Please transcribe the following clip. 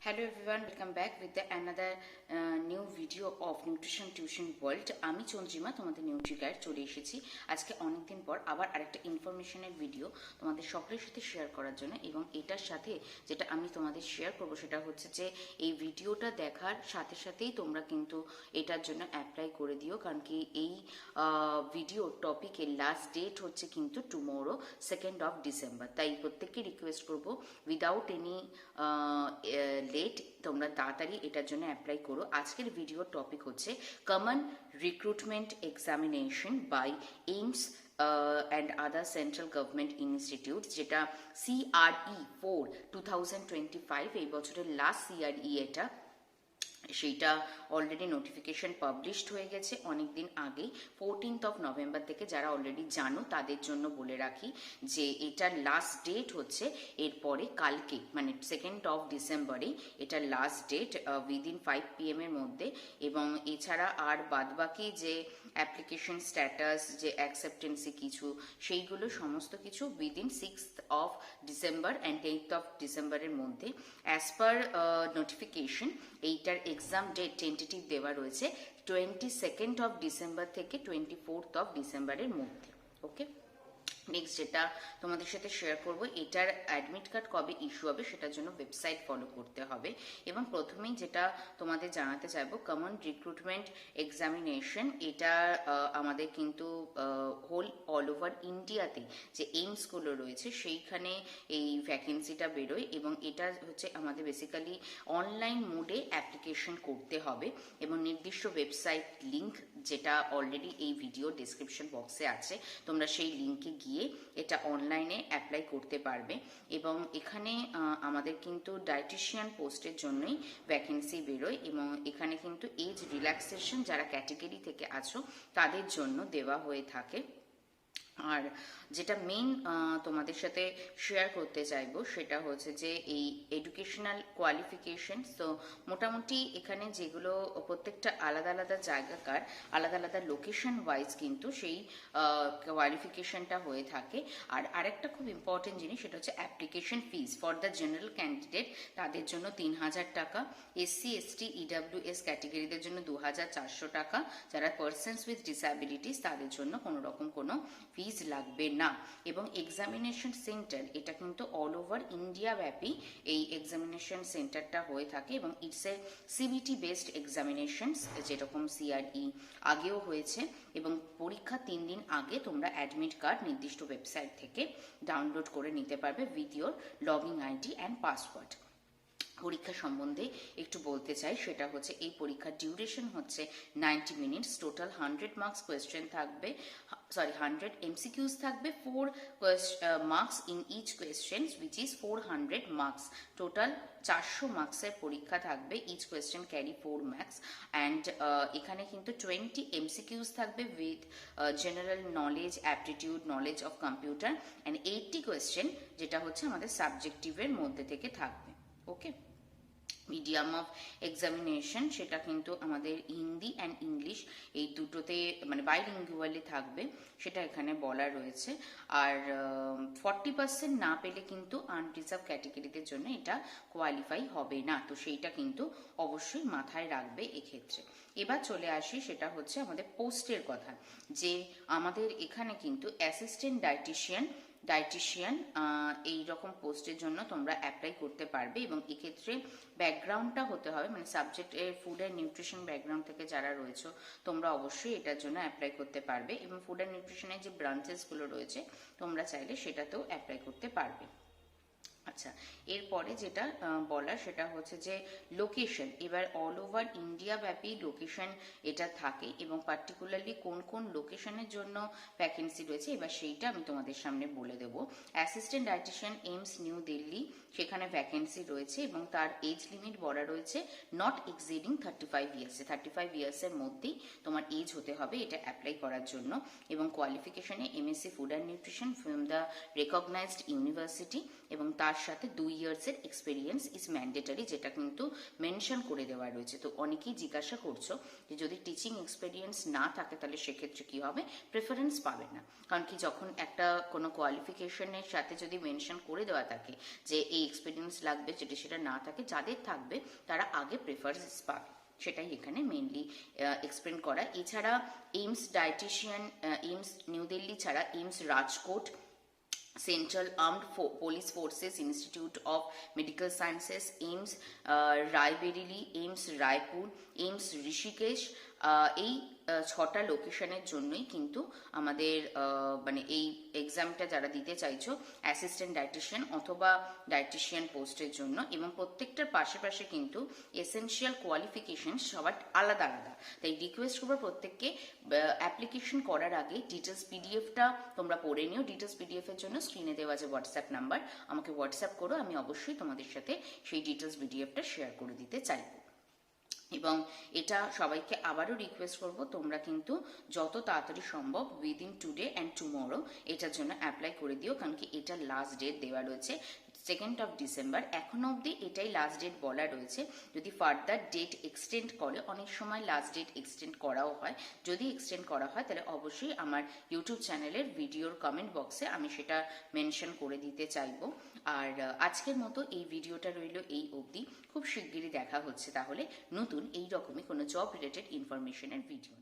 Hello everyone, welcome back with another new video of Nutrition Tuition World. আমি চন্দ্রিমা তোমাদের Nutri guide চলে এসেছি আজকে অনেকদিন পর আবার আরেকটা ইনফরমেশনের ভিডিও তোমাদের সকলের সাথে শেয়ার করার জন্য। এবং এটার সাথে যেটা আমি তোমাদের শেয়ার করব সেটা হচ্ছে যে এই ভিডিওটা দেখার সাথে সাথেই তোমরা কিন্তু এটার জন্য অ্যাপ্লাই করে দিও, কারণ কি এই ভিডিও টপিকের লাস্ট ডেট হচ্ছে কিন্তু টুমোরো 2nd of December। তাই প্রত্যেককে রিকোয়েস্ট করব উইদাউট এনি লেট তোমরা তাড়াতাড়ি এটার জন্য অ্যাপ্লাই করো। আজকের ভিডিওর টপিক হচ্ছে common recruitment examination by AIIMS and other central government institutes, যেটা CRE 4 2025 এই বছরের লাস্ট CRE এটা, সেইটা অলরেডি নোটিফিকেশন পাবলিশড হয়ে গেছে অনেকদিন আগেই 14th of November থেকে। যারা অলরেডি জানো তাদের জন্য বলে রাখি যে এটার লাস্ট ডেট হচ্ছে এরপরে কালকে, মানে 2nd of December এটার লাস্ট ডেট উইদিন 5 PM এর মধ্যে। এবং এছাড়া আর বাদবাকি যে অ্যাপ্লিকেশন স্ট্যাটাস, যে অ্যাকসেপ্টেন্সি কিছু, সেইগুলো সমস্ত কিছু within 6th of December and 8th of December এর মধ্যে। অ্যাজ পার নোটিফিকেশন এইটার এক্সাম ডেট টেন্টেটিভ দেওয়া রয়েছে 22nd of December থেকে 24th of December এর মধ্যে। ওকে, নেক্সট যেটা তোমাদের সাথে শেয়ার করব, এটার অ্যাডমিট কার্ড কবে ইস্যু হবে সেটার জন্য ওয়েবসাইট ফলো করতে হবে। এবং প্রথমেই যেটা তোমাদের জানাতে চাইবো, কমন রিক্রুটমেন্ট এক্সামিনেশন এটা আমাদের কিন্তু অল ওভার ইন্ডিয়াতে যে এইমসগুলো রয়েছে সেইখানে এই ভ্যাকেন্সিটা বেরোয়। এবং এটা হচ্ছে আমাদের বেসিক্যালি অনলাইন মোডে অ্যাপ্লিকেশন করতে হবে এবং নির্দিষ্ট ওয়েবসাইট লিঙ্ক যেটা অলরেডি এই ভিডিও ডেসক্রিপশন বক্সে আছে, তোমরা সেই লিঙ্কে গিয়ে এটা অনলাইনে অ্যাপ্লাই করতে পারবে। এবং এখানে আমাদের কিন্তু ডায়েটিশিয়ান পোস্টের জন্যই ভ্যাকেন্সি বেরোয়। এবং এখানে কিন্তু এজ রিল্যাক্সেশন যারা ক্যাটেগরি থেকে আছো তাদের জন্য দেওয়া হয়ে থাকে। আর যেটা মেইন তোমাদের সাথে শেয়ার করতে চাইবো সেটা হচ্ছে যে এই এডুকেশনাল কোয়ালিফিকেশন। তো মোটামুটি এখানে যেগুলো প্রত্যেকটা আলাদা আলাদা জায়গাকার আলাদা আলাদা লোকেশন ওয়াইজ কিন্তু সেই কোয়ালিফিকেশনটা হয়ে থাকে। আর আরেকটা খুব ইম্পর্টেন্ট জিনিস সেটা হচ্ছে application fees for the general candidate, তাদের জন্য 3000 টাকা, SC ST EWS ক্যাটেগরিদের জন্য 2400 টাকা, যারা পার্সনস উইথ ডিসএবিলিটিস তাদের জন্য কোনো রকম কোনো ফিজ লাগবে না। এবং এক্সামিনেশন সেন্টার এটা কিন্তু অল ওভার ইন্ডিয়া ব্যাপী এই এক্সামিনেশন সেন্টারটা হয়ে থাকে। এবং it's a CBT based examination, যেরকম CRE আগেও হয়েছে। এবং পরীক্ষা 3 দিন আগে তোমরা অ্যাডমিট কার্ড নির্দিষ্ট ওয়েবসাইট থেকে ডাউনলোড করে নিতে পারবে with your login ID and password. পরীক্ষা সম্বন্ধে একটু বলতে চাই, সেটা হচ্ছে এই পরীক্ষার ডিউরেশন হচ্ছে 90 মিনিটস। টোটাল 100 মার্কস কোয়েশ্চেন থাকবে, 100 MCQs থাকবে, 4 marks in each question which is 400 marks. Total 400 মার্কসের পরীক্ষা থাকবে, each question carry 4 marks. And এখানে কিন্তু 20 MCQs থাকবে with general knowledge, aptitude, knowledge of computer, and 80 question যেটা হচ্ছে আমাদের সাবজেক্টিভের মধ্যে থেকে থাকবে। ওকে, মিডিয়াম অফ এক্সামিনেশন সেটা কিন্তু আমাদের হিন্দি অ্যান্ড ইংলিশ এই দুটোতে মানে বাইলিঙ্গুয়ালি থাকবে, সেটা এখানে বলা রয়েছে। আর 40% না পেলে কিন্তু আনরিজার্ভ ক্যাটেগরিদের জন্য এটা কোয়ালিফাই হবে না, তো সেইটা কিন্তু অবশ্যই মাথায় রাখবে এক্ষেত্রে। এবার চলে আসি সেটা হচ্ছে আমাদের পোস্টের কথা, যে আমাদের এখানে কিন্তু অ্যাসিস্ট্যান্ট ডায়েটিশিয়ান এই রকম পোস্টের জন্য তোমরা অ্যাপ্লাই করতে পারবে। এবং এক্ষেত্রে ব্যাকগ্রাউন্ডটা হতে হবে, মানে সাবজেক্টের ফুড অ্যান্ড নিউট্রিশন ব্যাকগ্রাউন্ড থেকে যারা রয়েছে তোমরা অবশ্যই এটার জন্য অ্যাপ্লাই করতে পারবে। এবং ফুড অ্যান্ড নিউট্রিশনের যে ব্রাঞ্চেসগুলো রয়েছে তোমরা চাইলে সেটাতেও অ্যাপ্লাই করতে পারবে। আচ্ছা, এরপরে যেটা বলার সেটা হচ্ছে যে লোকেশন। এবার অল ওভার ইন্ডিয়া ব্যাপী লোকেশন এটা থাকে এবং পার্টিকুলারলি কোন কোন লোকেশনের জন্য ভ্যাকেন্সি রয়েছে এবার সেইটা আমি তোমাদের সামনে বলে দেবো। Assistant dietitian AIIMS New Delhi, সেখানে ভ্যাকেন্সি রয়েছে এবং তার এজ লিমিট বলা রয়েছে নট এক্সিডিং 35 ইয়ার্স। 35 ইয়ার্সের মধ্যেই তোমার এজ হতে হবে এটা অ্যাপ্লাই করার জন্য। এবং কোয়ালিফিকেশনে MSc food and nutrition from the recognized university এবং তার সাথে 2 ইয়ার্সের এক্সপিরিয়েন্স ইজ ম্যান্ডেটারি, যেটা কিন্তু মেনশন করে দেওয়া রয়েছে। তো অনেকেই জিজ্ঞাসা করছো যে যদি টিচিং এক্সপিরিয়েন্স না থাকে তাহলে সেক্ষেত্রে কি হবে, প্রেফারেন্স পাবে না। কারণ কি, যখন একটা কোনো কোয়ালিফিকেশনের সাথে যদি মেনশন করে দেওয়া থাকে যে এই এক্সপিরিয়েন্স লাগবে, যদি সেটা না থাকে, যাদের থাকবে তারা আগে প্রেফারেন্স পাবে, সেটাই এখানে মেইনলি এক্সপ্লেন করা। এছাড়া AIIMS dietician, AIIMS New Delhi ছাড়া AIIMS Rajkot, central armed police forces institute of medical sciences, AIIMS Raebareli, AIIMS Raipur, AIIMS Rishikesh, এই 6টা লোকেশনের জন্যই কিন্তু আমাদের মানে এই এক্সামটা যারা দিতে চাইছো অ্যাসিস্ট্যান্ট ডায়েটিশিয়ান অথবা ডায়েটিশিয়ান পোস্টের জন্য, এবং প্রত্যেকটার পাশে পাশে কিন্তু এসেনশিয়াল কোয়ালিফিকেশন সবার আলাদা আলাদা। তাই রিকোয়েস্ট করবো প্রত্যেককে অ্যাপ্লিকেশন করার আগে ডিটেলস পিডিএফটা তোমরা পড়ে নিও। ডিটেলস পিডিএফ এর জন্য স্ক্রিনে দেওয়া যে হোয়াটসঅ্যাপ নাম্বার, আমাকে হোয়াটসঅ্যাপ করো, আমি অবশ্যই তোমাদের সাথে সেই ডিটেলস পিডিএফটা শেয়ার করে দিতে চাইবো। এবং এটা সবাইকে আবারও রিকোয়েস্ট করব, তোমরা কিন্তু যত তাড়াতাড়ি সম্ভব উইদিন টুডে অ্যান্ড টুমরো এটার জন্য অ্যাপ্লাই করে দিও, কারণ কি এটা লাস্ট ডেট দেওয়া রয়েছে 2nd of December। এখনো অবধি এটাই লাস্ট ডেট বলা রয়েছে। যদি ফার্দার ডেট এক্সটেন্ড করে, অনেক সময় লাস্ট ডেট এক্সটেন্ড করাও হয়, যদি এক্সটেন্ড করা হয় তাহলে অবশ্যই আমার ইউটিউব চ্যানেলের ভিডিওর কমেন্ট বক্সে আমি সেটা মেনশন করে দিতে চাইবো। আর আজকের মতো এই ভিডিওটা রইল এই অবধি। খুব শিগগিরই দেখা হচ্ছে তাহলে নতুন এই রকমই কোনো জব রিলেটেড ইনফরমেশনের ভিডিও।